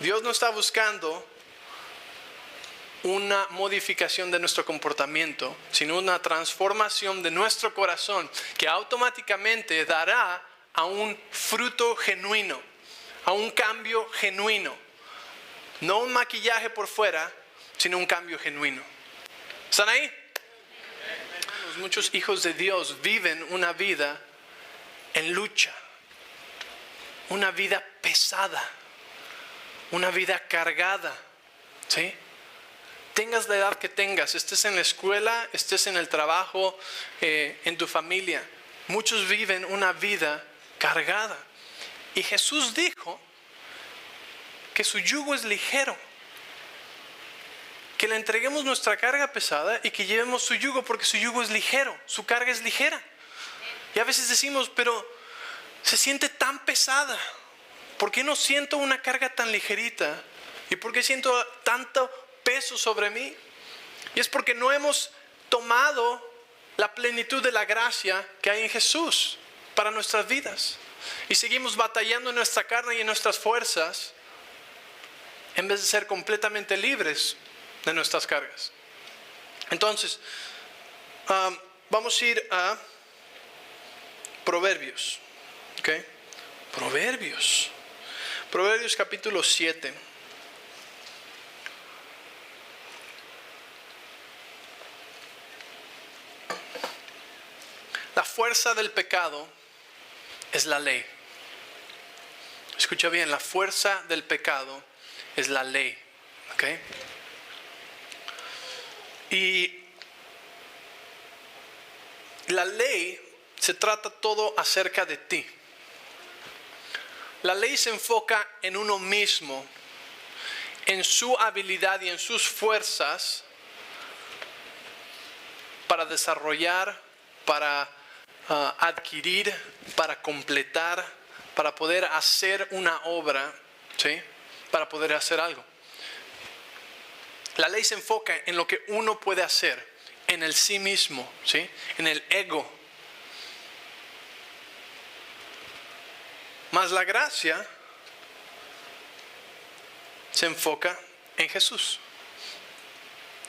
Dios no está buscando una modificación de nuestro comportamiento, sino una transformación de nuestro corazón que automáticamente dará a un fruto genuino, a un cambio genuino. No un maquillaje por fuera, sino un cambio genuino. ¿Están ahí? Muchos hijos de Dios viven una vida en lucha, una vida pesada, una vida cargada, ¿sí? Tengas la edad que tengas, estés en la escuela, estés en el trabajo, en tu familia. Muchos viven una vida cargada. Y Jesús dijo que su yugo es ligero. Que le entreguemos nuestra carga pesada y que llevemos su yugo, porque su yugo es ligero, su carga es ligera. Y a veces decimos, pero se siente tan pesada. ¿Por qué no siento una carga tan ligerita? ¿Y por qué siento tanto peso sobre mí? Y es porque no hemos tomado la plenitud de la gracia que hay en Jesús para nuestras vidas. Y seguimos batallando en nuestra carne y en nuestras fuerzas en vez de ser completamente libres de nuestras cargas. Entonces, vamos a ir a Proverbios. ¿Okay? Proverbios capítulo 7. La fuerza del pecado es la ley. Escucha bien, la fuerza del pecado es la ley. ¿Okay? Y la ley se trata todo acerca de ti. La ley se enfoca en uno mismo, en su habilidad y en sus fuerzas para desarrollar, para adquirir, para completar, para poder hacer una obra, ¿sí? Para poder hacer algo. La ley se enfoca en lo que uno puede hacer, en el sí mismo, ¿sí? En el ego. Mas la gracia se enfoca en Jesús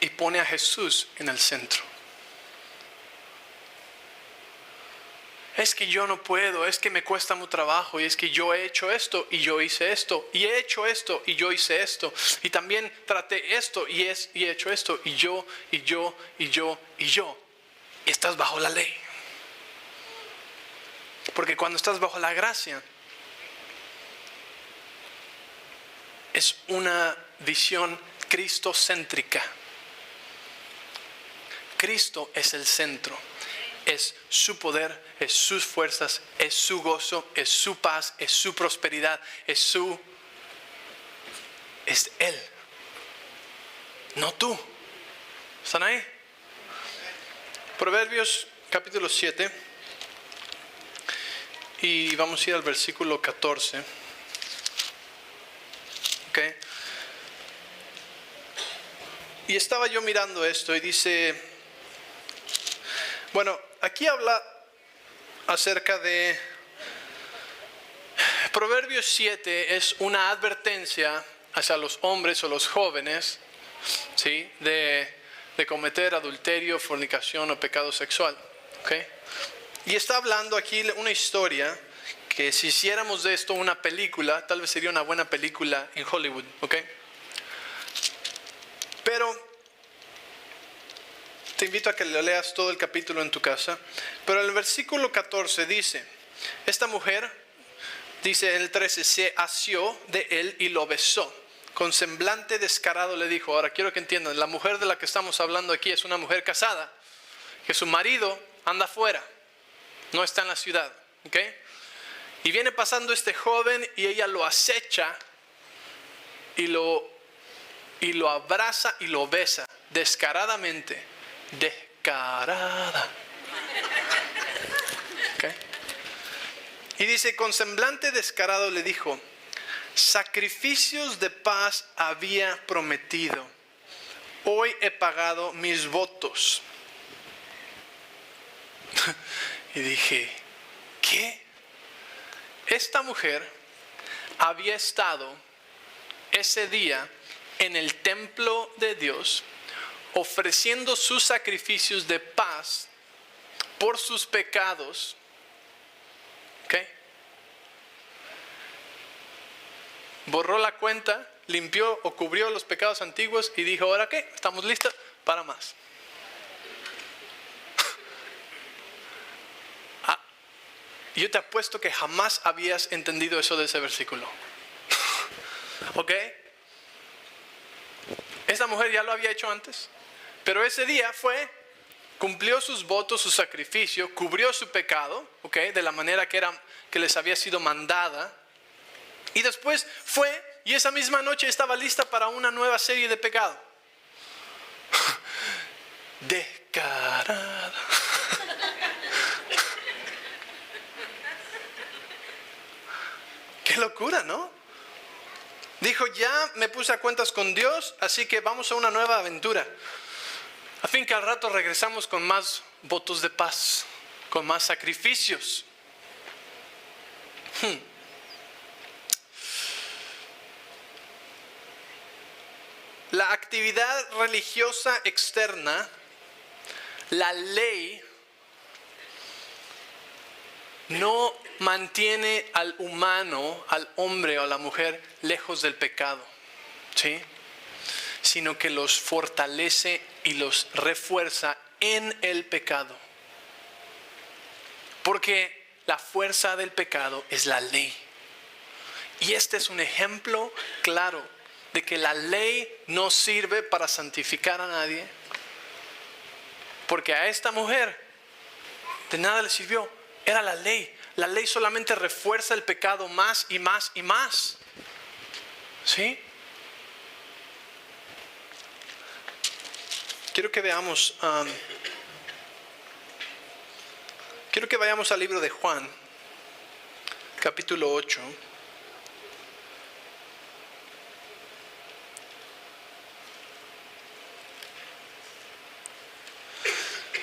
y pone a Jesús en el centro. Es que yo no puedo, es que me cuesta mucho trabajo, y es que yo he hecho esto y yo hice esto, y he hecho esto y yo hice esto, y también traté esto y he hecho esto, y yo. Estás bajo la ley. Porque cuando estás bajo la gracia, es una visión cristocéntrica. Cristo es el centro. Es su poder, es sus fuerzas, es su gozo, es su paz, es su prosperidad, es Él. No tú. ¿Están ahí? Proverbios capítulo 7. Y vamos a ir al versículo 14. Okay. Y estaba yo mirando esto y dice, bueno, aquí habla acerca de Proverbios 7, es una advertencia hacia los hombres o los jóvenes, ¿sí? de cometer adulterio, fornicación o pecado sexual. ¿Okay? Y está hablando aquí una historia que si hiciéramos de esto una película, tal vez sería una buena película en Hollywood. ¿Okay? Pero te invito a que le leas todo el capítulo en tu casa. Pero el versículo 14 dice, esta mujer, dice en el 13, se asió de él y lo besó. Con semblante descarado le dijo. Ahora quiero que entiendan, la mujer de la que estamos hablando aquí es una mujer casada, que su marido anda afuera, no está en la ciudad. ¿Okay? Y viene pasando este joven y ella lo acecha y lo abraza y lo besa descaradamente. Descarada. ¿Okay? Y dice, con semblante descarado le dijo, sacrificios de paz había prometido, hoy he pagado mis votos. Y dije, ¿qué? Esta mujer había estado ese día en el templo de Dios, ofreciendo sus sacrificios de paz por sus pecados. ¿Ok? Borró la cuenta, limpió o cubrió los pecados antiguos y dijo, ¿ahora qué? ¿Estamos listos para más? Yo te apuesto que jamás habías entendido eso de ese versículo. ¿Ok? Esta mujer ya lo había hecho antes, pero ese día cumplió sus votos, su sacrificio, cubrió su pecado, ¿ok? De la manera que les había sido mandada. Y después y esa misma noche estaba lista para una nueva serie de pecado. Descarada. Qué locura, ¿no? Dijo, ya me puse a cuentas con Dios, así que vamos a una nueva aventura. A fin que al rato regresamos con más votos de paz, con más sacrificios. La actividad religiosa externa, la ley, no mantiene al humano, al hombre o a la mujer lejos del pecado, ¿sí? Sino que los fortalece y los refuerza en el pecado. Porque la fuerza del pecado es la ley. Y este es un ejemplo claro de que la ley no sirve para santificar a nadie. Porque a esta mujer de nada le sirvió. Era la ley. La ley solamente refuerza el pecado más y más y más. ¿Sí? Quiero que veamos, quiero que vayamos al libro de Juan, capítulo 8.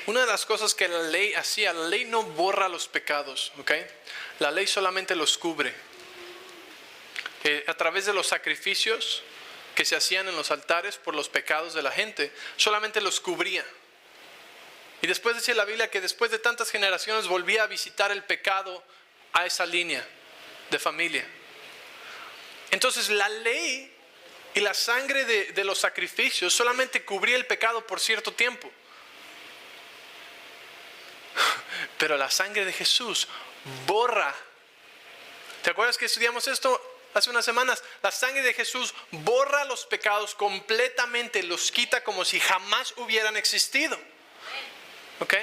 Una de las cosas que la ley hacía, la ley no borra los pecados, ¿ok? La ley solamente los cubre. A través de los sacrificios que se hacían en los altares por los pecados de la gente, solamente los cubría. Y después dice la Biblia que después de tantas generaciones volvía a visitar el pecado a esa línea de familia. Entonces la ley y la sangre de los sacrificios solamente cubría el pecado por cierto tiempo. Pero la sangre de Jesús borra. ¿Te acuerdas que estudiamos esto hace unas semanas? La sangre de Jesús borra los pecados completamente, los quita como si jamás hubieran existido. ¿Ok?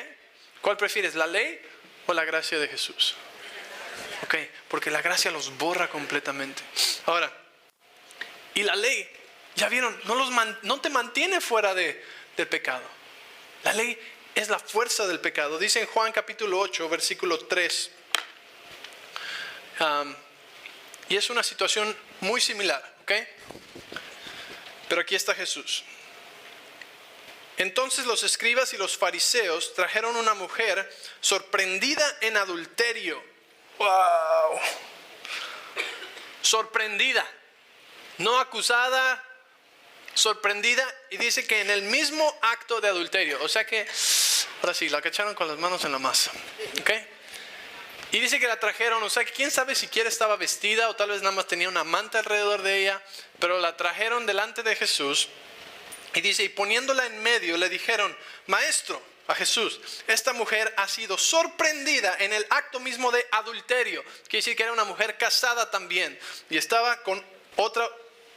¿Cuál prefieres, la ley o la gracia de Jesús? Ok, porque la gracia los borra completamente. Ahora, y la ley, ya vieron, no te mantiene fuera del pecado. La ley es la fuerza del pecado. Dice en Juan capítulo 8, versículo 3. Y es una situación muy similar, ¿ok? Pero aquí está Jesús. Entonces los escribas y los fariseos trajeron una mujer sorprendida en adulterio. ¡Wow! Sorprendida. No acusada, sorprendida. Y dice que en el mismo acto de adulterio. O sea que, ahora sí, la cacharon con las manos en la masa. ¿Ok? Y dice que la trajeron, o sea que quién sabe siquiera estaba vestida o tal vez nada más tenía una manta alrededor de ella. Pero la trajeron delante de Jesús. Y dice, y poniéndola en medio le dijeron, Maestro, a Jesús, esta mujer ha sido sorprendida en el acto mismo de adulterio. Quiere decir que era una mujer casada también. Y estaba con otra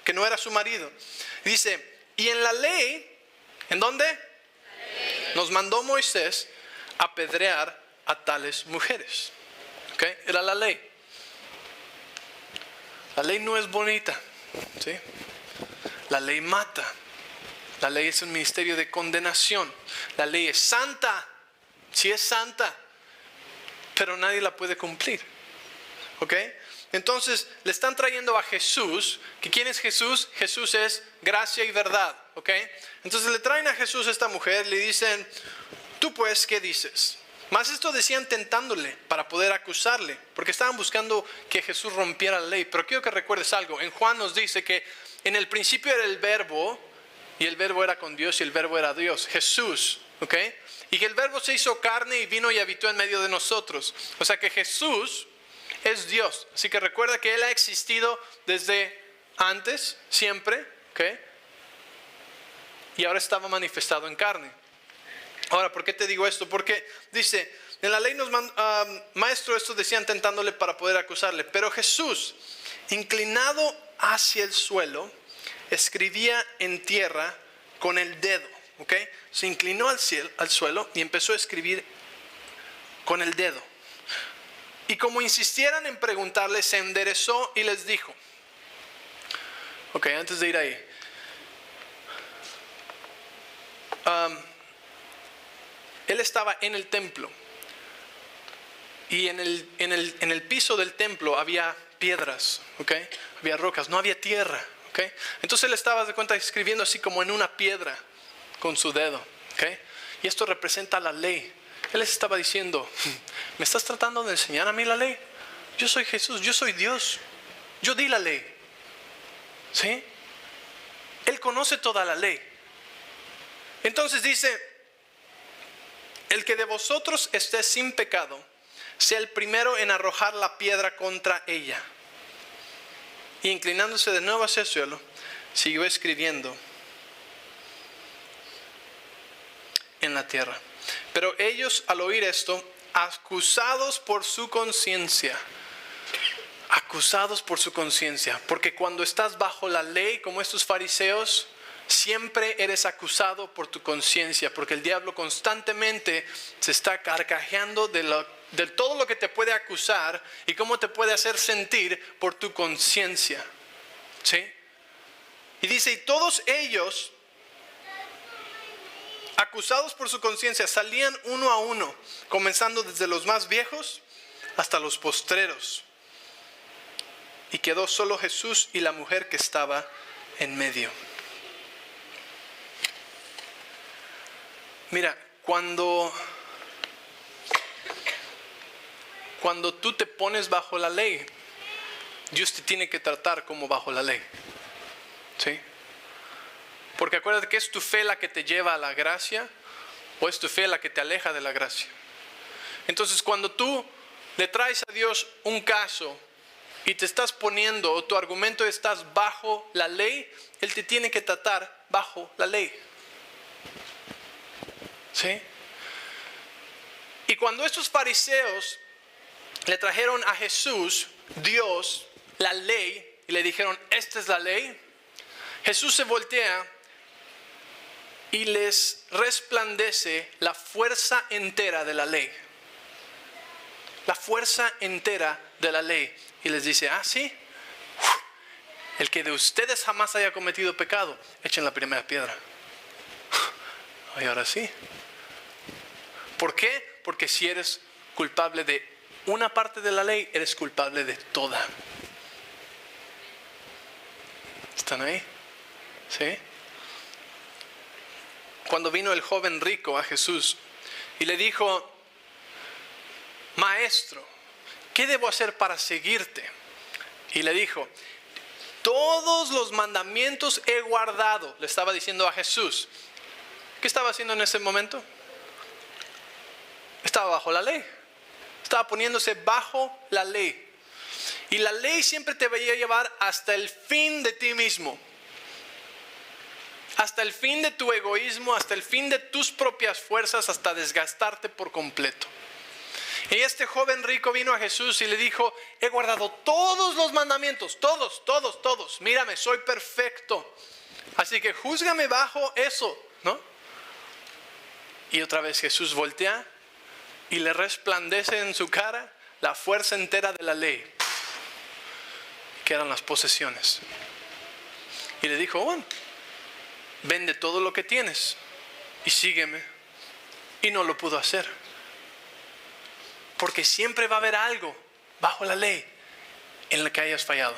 que no era su marido. Dice, y en la ley, ¿en dónde? Nos mandó Moisés apedrear a tales mujeres. ¿Ok? Era la ley. La ley no es bonita, ¿sí? La ley mata. La ley es un ministerio de condenación. La ley es santa. Sí es santa. Pero nadie la puede cumplir. ¿Ok? Entonces le están trayendo a Jesús. ¿Que quién es Jesús? Jesús es gracia y verdad. ¿Ok? Entonces le traen a Jesús a esta mujer. Le dicen, tú pues, ¿qué dices? Más esto decían tentándole para poder acusarle, porque estaban buscando que Jesús rompiera la ley. Pero quiero que recuerdes algo. En Juan nos dice que en el principio era el verbo, y el verbo era con Dios y el verbo era Dios, Jesús, ¿ok? Y que el verbo se hizo carne y vino y habitó en medio de nosotros. O sea que Jesús es Dios. Así que recuerda que Él ha existido desde antes, siempre, ¿ok? Y ahora estaba manifestado en carne. Ahora, ¿por qué te digo esto? Porque dice, en la ley nos maestro, esto decían tentándole para poder acusarle. Pero Jesús, inclinado hacia el suelo, escribía en tierra con el dedo, ¿ok? Se inclinó al suelo y empezó a escribir con el dedo. Y como insistieran en preguntarle, se enderezó y les dijo. Ok, antes de ir ahí. Él estaba en el templo. Y en el piso del templo había piedras, ¿ok? Había rocas, no había tierra, ¿ok? Entonces él estaba de cuenta escribiendo así como en una piedra con su dedo, ¿ok? Y esto representa la ley. Él les estaba diciendo, ¿me estás tratando de enseñar a mí la ley? Yo soy Jesús, yo soy Dios. Yo di la ley. ¿Sí? Él conoce toda la ley. Entonces dice, el que de vosotros esté sin pecado, sea el primero en arrojar la piedra contra ella. Y inclinándose de nuevo hacia el suelo, siguió escribiendo en la tierra. Pero ellos, al oír esto, acusados por su conciencia, porque cuando estás bajo la ley, como estos fariseos, siempre eres acusado por tu conciencia, porque el diablo constantemente se está carcajeando de todo lo que te puede acusar y cómo te puede hacer sentir por tu conciencia, ¿sí? Y dice, y todos ellos, acusados por su conciencia, salían uno a uno, comenzando desde los más viejos hasta los postreros. Y quedó solo Jesús y la mujer que estaba en medio. Mira, cuando tú te pones bajo la ley, Dios te tiene que tratar como bajo la ley, ¿sí? Porque acuérdate que es tu fe la que te lleva a la gracia o es tu fe la que te aleja de la gracia. Entonces cuando tú le traes a Dios un caso y te estás poniendo, o tu argumento estás bajo la ley, Él te tiene que tratar bajo la ley, ¿sí? Y cuando estos fariseos le trajeron a Jesús, Dios, la ley, y le dijeron, esta es la ley, Jesús se voltea y les resplandece la fuerza entera de la ley. La fuerza entera de la ley. Y les dice, sí, el que de ustedes jamás haya cometido pecado, echen la primera piedra. Y ahora sí. ¿Por qué? Porque si eres culpable de una parte de la ley, eres culpable de toda. ¿Están ahí? ¿Sí? Cuando vino el joven rico a Jesús y le dijo, Maestro, ¿qué debo hacer para seguirte? Y le dijo, todos los mandamientos he guardado, le estaba diciendo a Jesús. ¿Qué estaba haciendo en ese momento? Estaba bajo la ley. Estaba poniéndose bajo la ley. Y la ley siempre te va a llevar hasta el fin de ti mismo. Hasta el fin de tu egoísmo, hasta el fin de tus propias fuerzas, hasta desgastarte por completo. Y este joven rico vino a Jesús y le dijo, he guardado todos los mandamientos, todos. Mírame, soy perfecto. Así que júzgame bajo eso, ¿no? Y otra vez Jesús voltea y le resplandece en su cara la fuerza entera de la ley, que eran las posesiones. Y le dijo, bueno, vende todo lo que tienes y sígueme. Y no lo pudo hacer. Porque siempre va a haber algo bajo la ley en la que hayas fallado.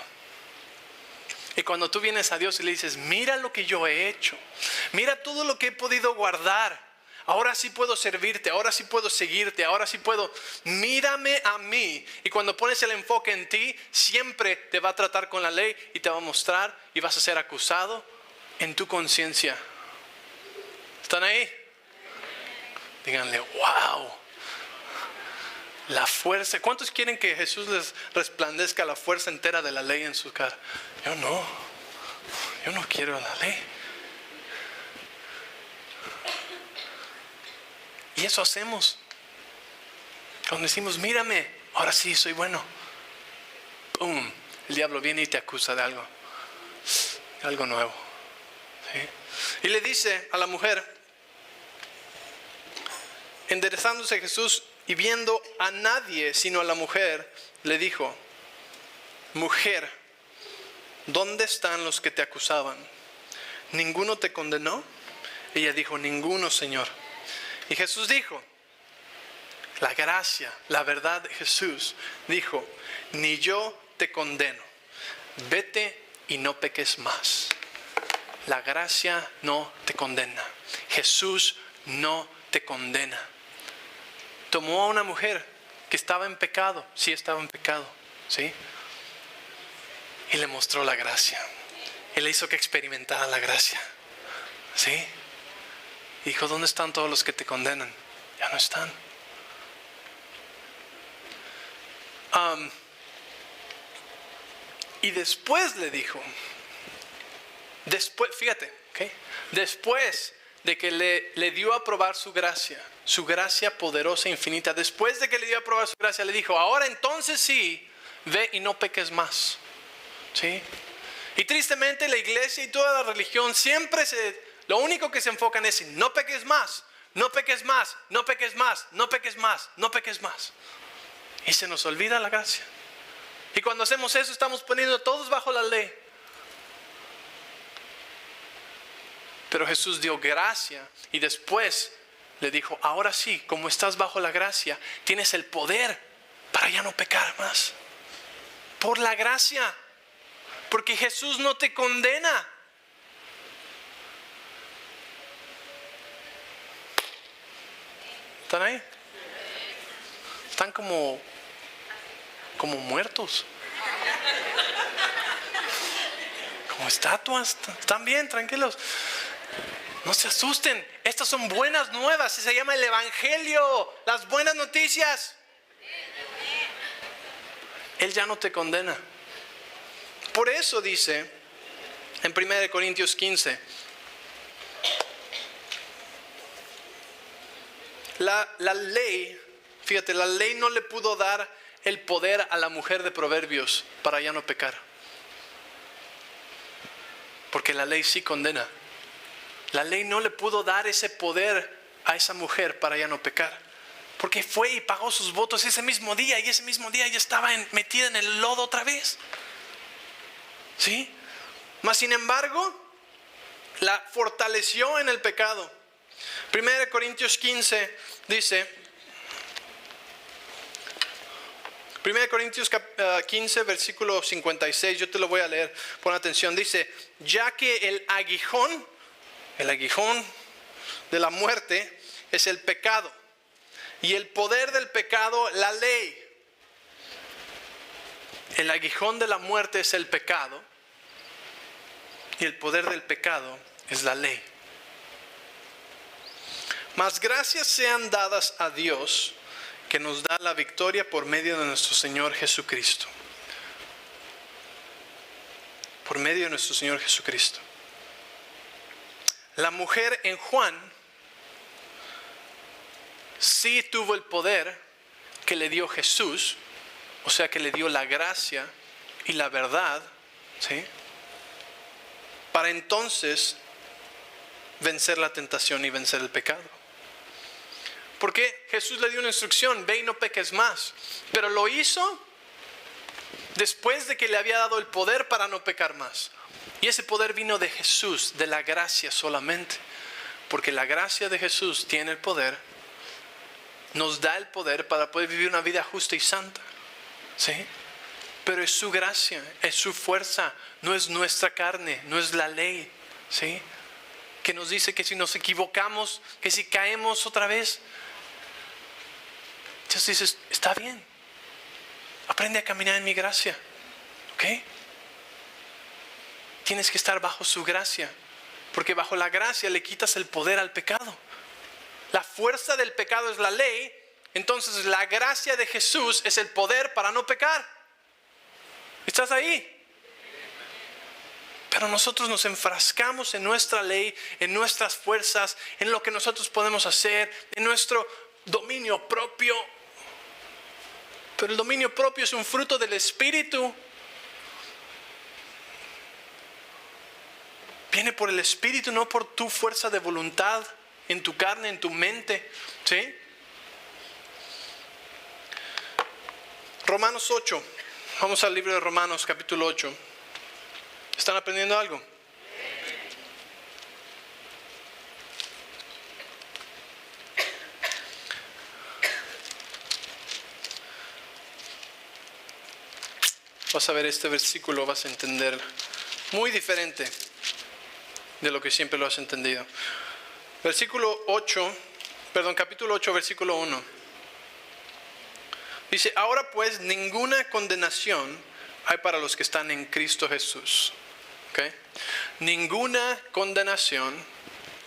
Y cuando tú vienes a Dios y le dices, mira lo que yo he hecho, mira todo lo que he podido guardar, ahora sí puedo servirte, ahora sí puedo seguirte, ahora sí puedo. Mírame a mí. Y cuando pones el enfoque en ti, siempre te va a tratar con la ley y te va a mostrar y vas a ser acusado en tu conciencia. ¿Están ahí? Díganle, wow. La fuerza. ¿Cuántos quieren que Jesús les resplandezca la fuerza entera de la ley en su cara? Yo no quiero la ley. Y eso hacemos. Cuando decimos, mírame, ahora sí soy bueno. ¡Pum! El diablo viene y te acusa de algo nuevo. ¿Sí? Y le dice a la mujer, enderezándose Jesús y viendo a nadie sino a la mujer, le dijo, mujer, ¿dónde están los que te acusaban? ¿Ninguno te condenó? Ella dijo, ninguno, Señor. Y Jesús dijo, la gracia, la verdad de Jesús, dijo, ni yo te condeno, vete y no peques más. La gracia no te condena. Jesús no te condena. Tomó a una mujer que estaba en pecado, sí estaba en pecado, ¿sí? Y le mostró la gracia. Él le hizo que experimentara la gracia, ¿sí? Dijo, ¿dónde están todos los que te condenan? Ya no están. Y después le dijo, fíjate, ¿okay? Después de que le dio a probar su gracia poderosa e infinita, después de que le dio a probar su gracia, le dijo, ahora entonces sí, ve y no peques más, ¿sí? Y tristemente la iglesia y toda la religión siempre lo único que se enfocan es en no peques más, no peques más, no peques más, no peques más, no peques más. Y se nos olvida la gracia. Y cuando hacemos eso estamos poniendo a todos bajo la ley. Pero Jesús dio gracia y después le dijo, ahora sí, como estás bajo la gracia, tienes el poder para ya no pecar más. Por la gracia. Porque Jesús no te condena. ¿Están ahí? Están como muertos. Como estatuas. Están bien, tranquilos. No se asusten. Estas son buenas nuevas. Se llama el Evangelio. Las buenas noticias. Él ya no te condena. Por eso dice en 1 Corintios 15. La ley, fíjate, la ley no le pudo dar el poder a la mujer de Proverbios para ya no pecar. Porque la ley sí condena. La ley no le pudo dar ese poder a esa mujer para ya no pecar. Porque fue y pagó sus votos ese mismo día. Y ese mismo día ya estaba metida en el lodo otra vez. ¿Sí? Mas sin embargo, la fortaleció en el pecado. 1 Corintios 15 dice, 1 Corintios 15 versículo 56, yo te lo voy a leer, pon atención, dice, ya que el aguijón de la muerte es el pecado, y el poder del pecado la ley. El aguijón de la muerte es el pecado, y el poder del pecado es la ley. Mas gracias sean dadas a Dios, que nos da la victoria por medio de nuestro Señor Jesucristo. Por medio de nuestro Señor Jesucristo. La mujer en Juan sí tuvo el poder que le dio Jesús, o sea que le dio la gracia y la verdad, ¿sí? Para entonces vencer la tentación y vencer el pecado. Porque Jesús le dio una instrucción, ve y no peques más. Pero lo hizo después de que le había dado el poder para no pecar más. Y ese poder vino de Jesús, de la gracia solamente. Porque la gracia de Jesús tiene el poder, nos da el poder para poder vivir una vida justa y santa. ¿Sí? Pero es su gracia, es su fuerza, no es nuestra carne, no es la ley. ¿Sí? que nos dice que si nos equivocamos, que si caemos otra vez, Dios dice, está bien, aprende a caminar en mi gracia, ¿ok? Tienes que estar bajo su gracia, porque bajo la gracia le quitas el poder al pecado. La fuerza del pecado es la ley, entonces la gracia de Jesús es el poder para no pecar. ¿Estás ahí? Pero nosotros nos enfrascamos en nuestra ley, en nuestras fuerzas, en lo que nosotros podemos hacer, en nuestro dominio propio. Pero el dominio propio es un fruto del Espíritu. Viene por el Espíritu, no por tu fuerza de voluntad, en tu carne, en tu mente. ¿Sí? Romanos 8. Vamos al libro de Romanos, capítulo 8. ¿Están aprendiendo algo? Vas a ver este versículo, vas a entender muy diferente de lo que siempre lo has entendido. Capítulo 8, versículo 1. Dice, ahora pues ninguna condenación hay para los que están en Cristo Jesús. ¿Okay? Ninguna condenación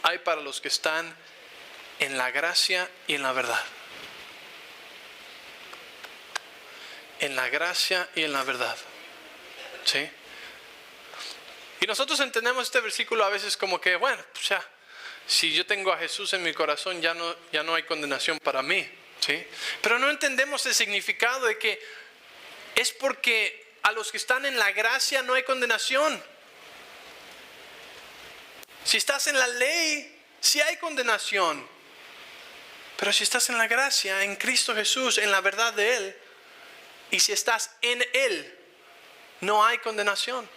hay para los que están en la gracia y en la verdad. En la gracia y en la verdad. ¿Sí? Y nosotros entendemos este versículo a veces como que, bueno, pues ya, si yo tengo a Jesús en mi corazón, ya no hay condenación para mí. ¿Sí? Pero no entendemos el significado de que es porque a los que están en la gracia no hay condenación. Si estás en la ley, sí hay condenación. Pero si estás en la gracia, en Cristo Jesús, en la verdad de Él, y si estás en Él, no hay condenación.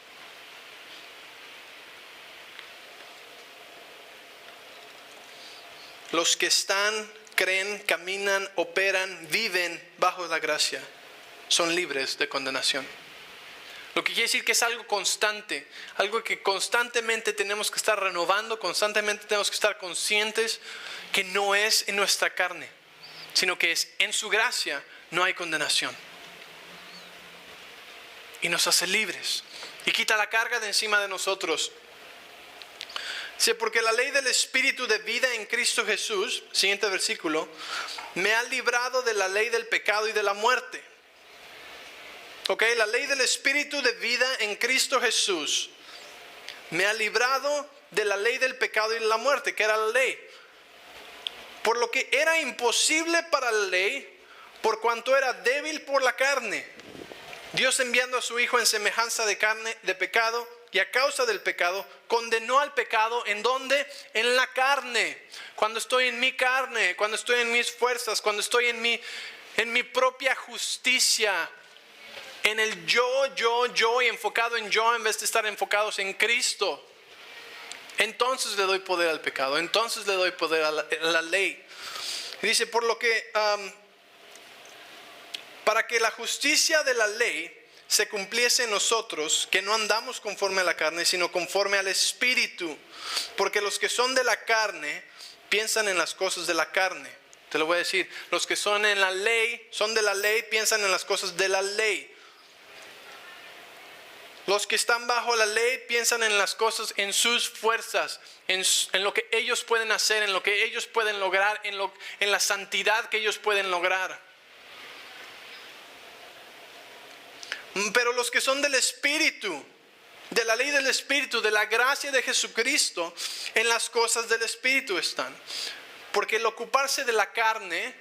Los que están, creen, caminan, operan, viven bajo la gracia, son libres de condenación. Lo que quiere decir que es algo constante, algo que constantemente tenemos que estar renovando, constantemente tenemos que estar conscientes que no es en nuestra carne, sino que es en su gracia, no hay condenación. Y nos hace libres y quita la carga de encima de nosotros. Sí, porque la ley del Espíritu de vida en Cristo Jesús, siguiente versículo, me ha librado de la ley del pecado y de la muerte. Ok, la ley del Espíritu de vida en Cristo Jesús me ha librado de la ley del pecado y de la muerte, que era la ley. Por lo que era imposible para la ley, por cuanto era débil por la carne. Dios, enviando a su Hijo en semejanza de carne, de pecado, y a causa del pecado, condenó al pecado. ¿En dónde? En la carne. Cuando estoy en mi carne, cuando estoy en mis fuerzas, cuando estoy en mi propia justicia, en el yo, y enfocado en yo en vez de estar enfocados en Cristo. Entonces le doy poder al pecado, entonces le doy poder a la ley. Y dice, por lo que, para que la justicia de la ley se cumpliese en nosotros, que no andamos conforme a la carne, sino conforme al Espíritu. Porque los que son de la carne, piensan en las cosas de la carne. Te lo voy a decir, los que son en la ley, son de la ley, piensan en las cosas de la ley. Los que están bajo la ley piensan en las cosas, en sus fuerzas, en lo que ellos pueden hacer, en lo que ellos pueden lograr, en la santidad que ellos pueden lograr. Pero los que son del Espíritu, de la ley del Espíritu, de la gracia de Jesucristo, en las cosas del Espíritu están. Porque el ocuparse de la carne,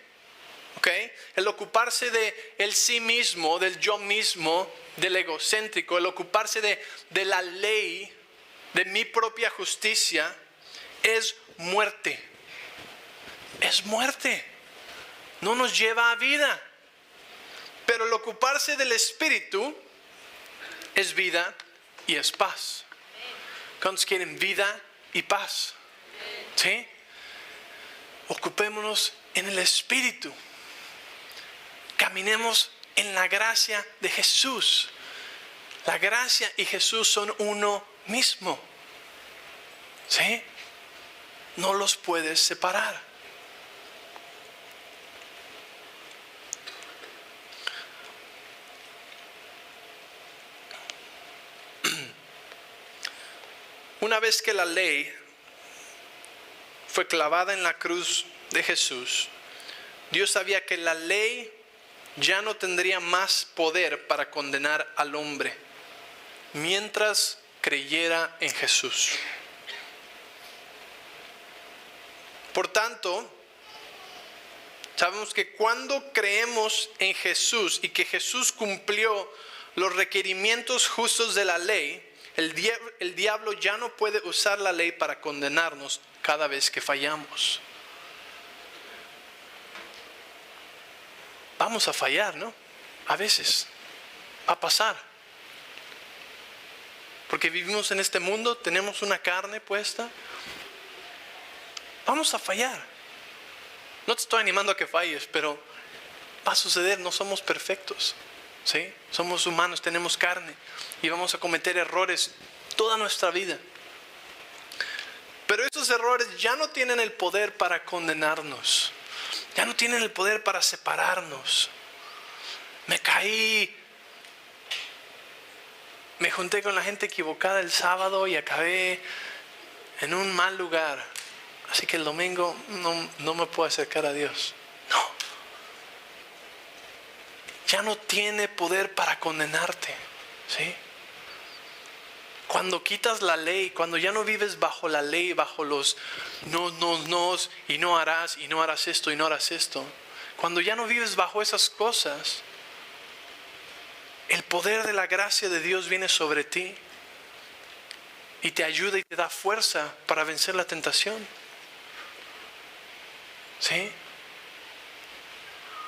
¿okay? El ocuparse de el sí mismo, del yo mismo, del egocéntrico, el ocuparse de la ley, de mi propia justicia, es muerte. Es muerte. No nos lleva a vida. Pero el ocuparse del Espíritu es vida y es paz. ¿Cuántos quieren vida y paz? ¿Sí? Ocupémonos en el Espíritu. Caminemos en la gracia de Jesús. La gracia y Jesús son uno mismo. ¿Sí? no los puedes separar. Una vez que la ley fue clavada en la cruz de Jesús, Dios sabía que la ley ya no tendría más poder para condenar al hombre mientras creyera en Jesús. Por tanto, sabemos que cuando creemos en Jesús y que Jesús cumplió los requerimientos justos de la ley, el diablo ya no puede usar la ley para condenarnos cada vez que fallamos. Vamos a fallar, ¿no? A veces va a pasar. Porque vivimos en este mundo, tenemos una carne puesta. Vamos a fallar. No te estoy animando a que falles, pero va a suceder, no somos perfectos. ¿Sí? Somos humanos, tenemos carne y vamos a cometer errores toda nuestra vida. Pero esos errores ya no tienen el poder para condenarnos. Ya no tienen el poder para separarnos. Me caí. Me junté con la gente equivocada el sábado y acabé en un mal lugar. Así que el domingo no me puedo acercar a Dios. No. Ya no tiene poder para condenarte. ¿Sí? Cuando quitas la ley, cuando ya no vives bajo la ley, bajo los no, y no harás esto, y no harás esto. Cuando ya no vives bajo esas cosas, el poder de la gracia de Dios viene sobre ti y te ayuda y te da fuerza para vencer la tentación. ¿Sí?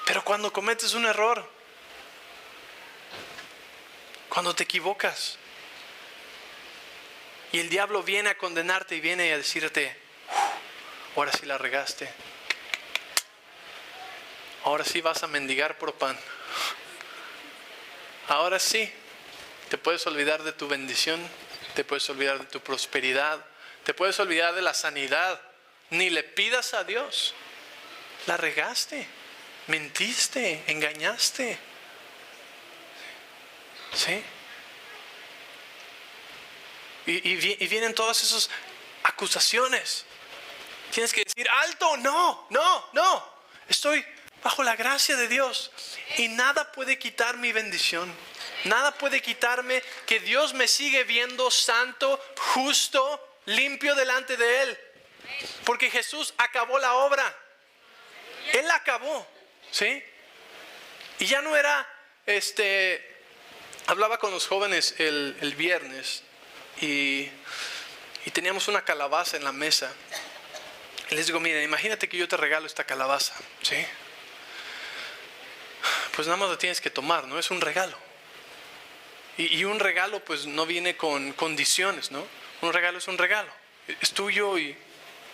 Pero cuando cometes un error, cuando te equivocas, y el diablo viene a condenarte y viene a decirte, ahora sí la regaste. Ahora sí vas a mendigar por pan. Ahora sí, te puedes olvidar de tu bendición, te puedes olvidar de tu prosperidad, te puedes olvidar de la sanidad. Ni le pidas a Dios. La regaste, mentiste, engañaste. ¿Sí? Y vienen todas esas acusaciones. Tienes que decir, alto, no. Estoy bajo la gracia de Dios. Y nada puede quitar mi bendición. Nada puede quitarme que Dios me sigue viendo santo, justo, limpio delante de Él. Porque Jesús acabó la obra. Él la acabó. ¿Sí? Y ya no era, hablaba con los jóvenes el viernes. Y teníamos una calabaza en la mesa. Y les digo, miren, imagínate que yo te regalo esta calabaza, ¿sí? Pues nada más lo tienes que tomar, ¿no? Es un regalo. Y un regalo pues no viene con condiciones, ¿no? Un regalo es un regalo. Es tuyo y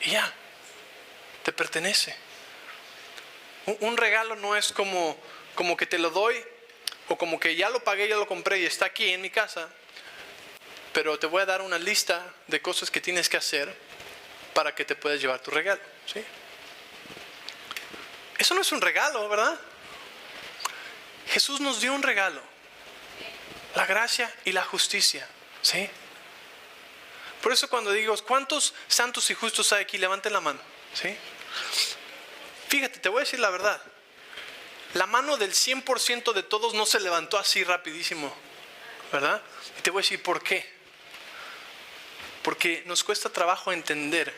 ya. Te pertenece. Un regalo no es como que te lo doy o como que ya lo pagué, ya lo compré y está aquí en mi casa. Pero te voy a dar una lista de cosas que tienes que hacer para que te puedas llevar tu regalo, ¿sí? Eso no es un regalo, ¿verdad? Jesús nos dio un regalo. La gracia y la justicia, ¿sí? Por eso cuando digo, ¿cuántos santos y justos hay aquí? Levanten la mano, ¿sí? Fíjate, te voy a decir la verdad. La mano del 100% de todos no se levantó así rapidísimo, ¿verdad? Y te voy a decir por qué. Porque nos cuesta trabajo entender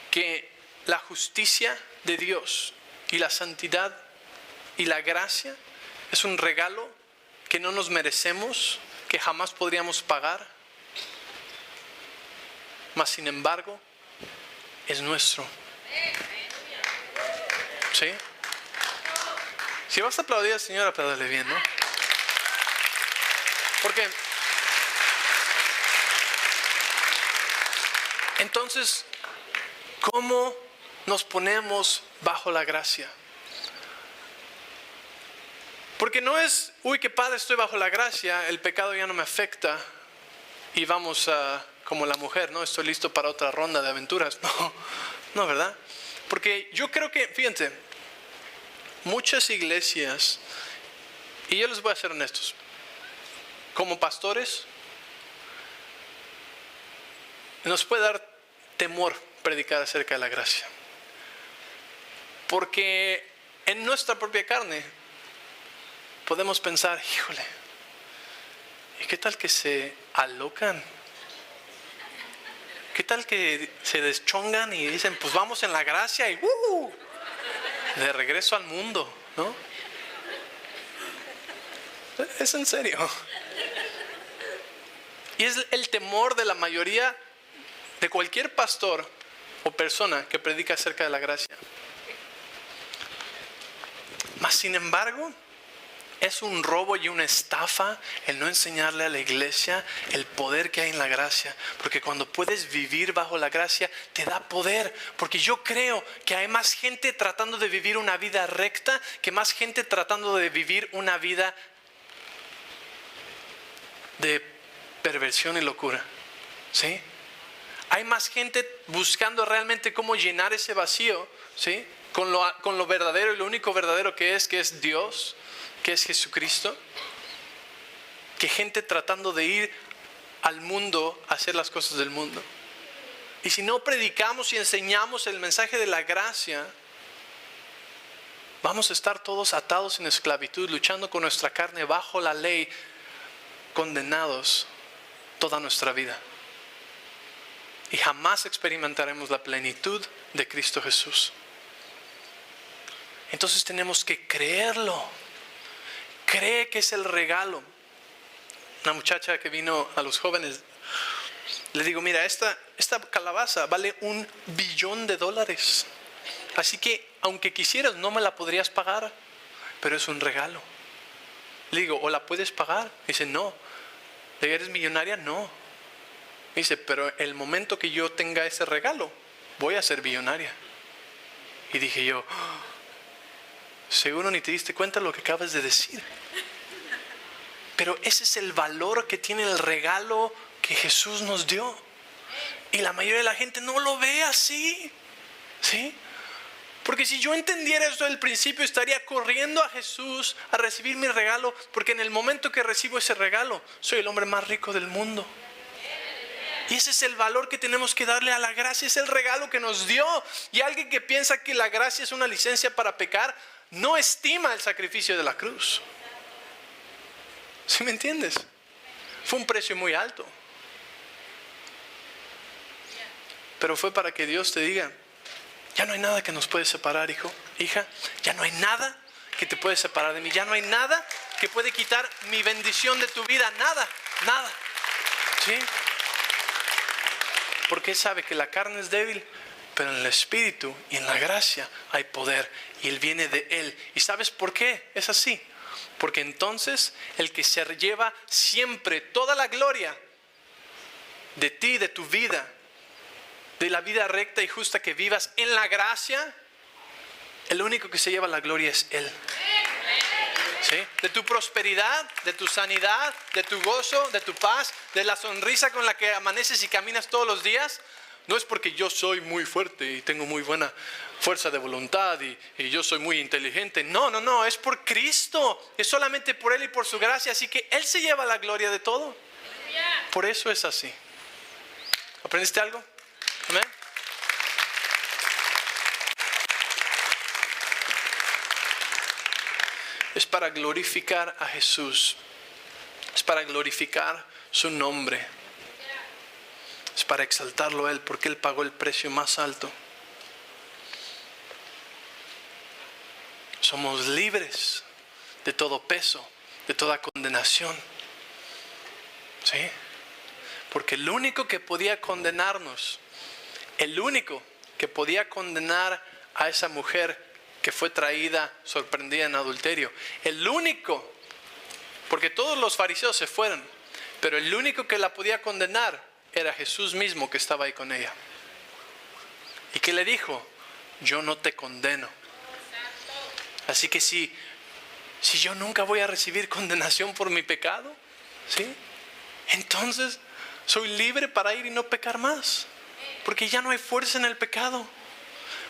que la justicia de Dios y la santidad y la gracia es un regalo que no nos merecemos, que jamás podríamos pagar, mas sin embargo es nuestro. ¿Sí? Si vas a aplaudir al Señor, apláudale bien, ¿no? Porque entonces, ¿cómo nos ponemos bajo la gracia? Porque no es, uy, qué padre, estoy bajo la gracia, el pecado ya no me afecta y vamos a como la mujer, ¿no? Estoy listo para otra ronda de aventuras. No, no, ¿verdad? Porque yo creo que, fíjense, muchas iglesias, y yo les voy a ser honestos, como pastores, nos puede dar temor predicar acerca de la gracia. Porque en nuestra propia carne podemos pensar, híjole, ¿y qué tal que se alocan? ¿Qué tal que se deschongan y dicen, pues vamos en la gracia y de regreso al mundo, ¿no? Es en serio. Y es el temor de la mayoría de cualquier pastor o persona que predica acerca de la gracia. Mas sin embargo, es un robo y una estafa el no enseñarle a la iglesia el poder que hay en la gracia. Porque cuando puedes vivir bajo la gracia, te da poder. Porque yo creo que hay más gente tratando de vivir una vida recta que más gente tratando de vivir una vida de perversión y locura. ¿Sí? Hay más gente buscando realmente cómo llenar ese vacío, ¿sí? Con lo verdadero y lo único verdadero que es Dios, que es Jesucristo, que gente tratando de ir al mundo a hacer las cosas del mundo. Y si no predicamos y enseñamos el mensaje de la gracia, vamos a estar todos atados en esclavitud, luchando con nuestra carne bajo la ley, condenados toda nuestra vida. Y jamás experimentaremos la plenitud de Cristo Jesús. Entonces tenemos que creerlo. Cree que es el regalo. Una muchacha que vino a los jóvenes, le digo, mira, esta calabaza vale $1 billón. Así que aunque quisieras no me la podrías pagar, pero es un regalo. Le digo, ¿o la puedes pagar? Dice, no. Le digo, ¿eres millonaria? No. Dice, pero el momento que yo tenga ese regalo, voy a ser millonaria. Y dije yo, seguro ni te diste cuenta de lo que acabas de decir. Pero ese es el valor que tiene el regalo que Jesús nos dio. Y la mayoría de la gente no lo ve así. ¿Sí? Porque si yo entendiera eso del principio, estaría corriendo a Jesús a recibir mi regalo. Porque en el momento que recibo ese regalo, soy el hombre más rico del mundo. Y ese es el valor que tenemos que darle a la gracia. Es el regalo que nos dio. Y alguien que piensa que la gracia es una licencia para pecar, no estima el sacrificio de la cruz. ¿Sí me entiendes? Fue un precio muy alto. Pero fue para que Dios te diga, ya no hay nada que nos puede separar, hijo, hija. Ya no hay nada que te puede separar de mí. Ya no hay nada que puede quitar mi bendición de tu vida. Nada, nada. ¿Sí? Porque sabe que la carne es débil, pero en el Espíritu y en la gracia hay poder. Y Él viene de Él. ¿Y sabes por qué es así? Porque entonces el que se lleva siempre toda la gloria de ti, de tu vida, de la vida recta y justa que vivas en la gracia, el único que se lleva la gloria es Él. ¿Sí? De tu prosperidad, de tu sanidad, de tu gozo, de tu paz, de la sonrisa con la que amaneces y caminas todos los días. No es porque yo soy muy fuerte y tengo muy buena fuerza de voluntad y yo soy muy inteligente. No, es por Cristo. Es solamente por Él y por su gracia. Así que Él se lleva la gloria de todo. Por eso es así. ¿Aprendiste algo? Amén. Es para glorificar a Jesús. Es para glorificar su nombre. Es para exaltarlo a Él, porque Él pagó el precio más alto. Somos libres de todo peso, de toda condenación. ¿Sí? Porque el único que podía condenarnos, el único que podía condenar a esa mujer que fue traída, sorprendida en adulterio, el único, porque todos los fariseos se fueron, pero el único que la podía condenar era Jesús mismo que estaba ahí con ella. ¿Y qué le dijo? Yo no te condeno. Así que si yo nunca voy a recibir condenación por mi pecado, ¿sí? Entonces, Soy libre para ir y no pecar más. Porque ya no hay fuerza en el pecado.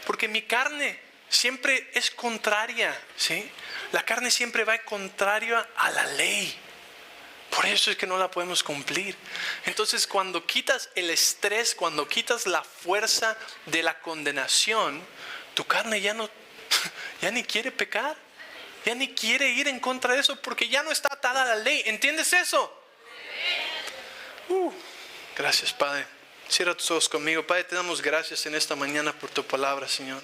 Porque mi carne siempre es contraria, ¿sí? La carne siempre va contraria a la ley. Por eso es que no la podemos cumplir. Entonces, cuando quitas el estrés, cuando quitas la fuerza de la condenación, tu carne ya ni quiere pecar. Ya ni quiere ir en contra de eso porque ya no está atada a la ley. ¿Entiendes eso? Gracias, Padre. Cierra tus ojos conmigo. Padre, te damos gracias en esta mañana por tu palabra, Señor.